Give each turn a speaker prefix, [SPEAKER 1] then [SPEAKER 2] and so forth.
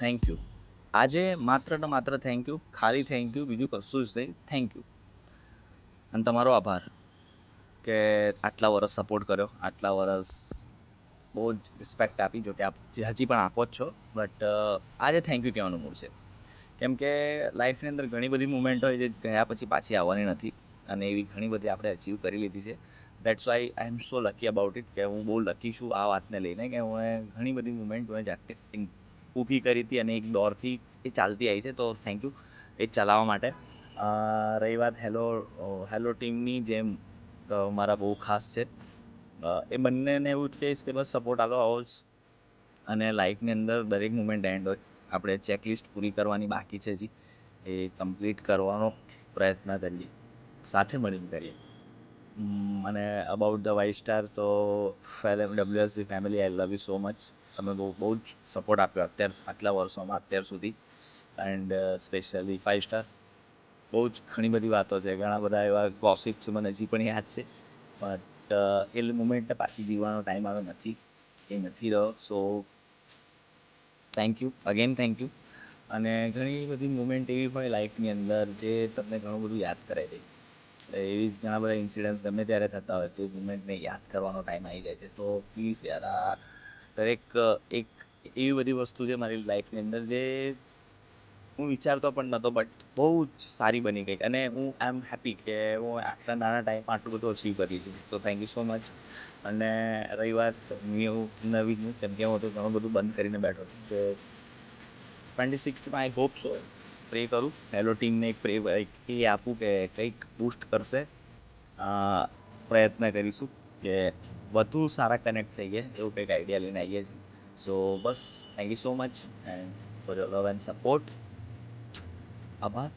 [SPEAKER 1] Thank you. આજે માત્ર ને માત્ર થેન્ક યુ, ખાલી થેન્ક યુ, બીજું કશું જ નહીં. Thank you. અને તમારો આભાર કે આટલા વર્ષ સપોર્ટ કર્યો, આટલા વર્ષ બહુ જ રિસ્પેક્ટ આપી, જો કે આપ હજી પણ આપો જ છો. બટ આજે થેન્ક યુ કહેવાનું મૂળ છે. કેમ કે લાઈફની અંદર ઘણી બધી મુમેન્ટ હોય જે ગયા પછી પાછી આવવાની નથી, અને એવી ઘણી બધી આપણે અચીવ કરી લીધી છે. That's why I am so lucky about it, કે હું બહુ લકી છું આ વાતને લઈને, કે હું ઘણી બધી મુમેન્ટ મેં જાતે ઊભી કરી હતી અને એક દોરથી એ ચાલતી આવી છે. તો થેન્ક યુ એ ચલાવવા માટે. રહી વાત હેલો ટીમની, જેમ મારા બહુ ખાસ છે. એ બંનેને એવું જ કહીશ કે બસ સપોર્ટ આલો આવો જ. અને લાઈફની અંદર દરેક મુમેન્ટ એન્ડ હોય, આપણે ચેકલિસ્ટ પૂરી કરવાની બાકી છે હજી, એ કમ્પ્લીટ કરવાનો પ્રયત્ન કરીએ, સાથે મળીને કરીએ. અને અબાઉટ ધ વાઇવ સ્ટાર તો WSG family, I love you so much. તમે બહુ જ સપોર્ટ આપ્યો આટલા વર્ષોમાં અત્યાર સુધી. એન્ડ સ્પેશિયલી 5 સ્ટાર, બહુ જ ઘણી બધી વાતો છે, ઘણા બધા એવા ગોસિપ છે મને હજી પણ યાદ છે. બટ એ મુમેન્ટને પાછી જીવવાનો ટાઈમ આવ્યો નથી, એ નથી રહ્યો. So thank you again, thank you. અને ઘણી બધી મુમેન્ટ એવી હોય લાઈફની અંદર જે તમને ઘણું બધું યાદ કરાવી દે. એવી જ ઘણા બધા ઇન્સિડન્ટ્સ ગમે ત્યારે થતા હોય તો એ મુમેન્ટને યાદ કરવાનો ટાઈમ આવી જાય છે. તો પ્લીઝ યાર, આ દરેક એક એવી બધી વસ્તુ છે મારી લાઈફની અંદર જે હું વિચારતો પણ નહોતો, બટ બહુ જ સારી બની ગઈ. અને હું આઈ એમ હેપી કે હું આટલા નાના ટાઈમમાં આટલું બધું અચીવ કરી દીધું. તો થેન્ક યુ સો મચ. અને રહી વાત નવી કેમ કે હું તો ઘણું બધું બંધ કરીને બેઠો છું, કે 26માં આઈ હોપ સો, પ્રે કરું હેલો ટીમને એક પ્રે એ આપું કે કંઈક બૂસ્ટ કરશે. પ્રયત્ન કરીશું કે વધુ સારા કનેક્ટ થઈએ, એવું કંઈક આઈડિયા લઈને આવીએ છીએ. સો બસ thank you so much and for your love and support. આભાર.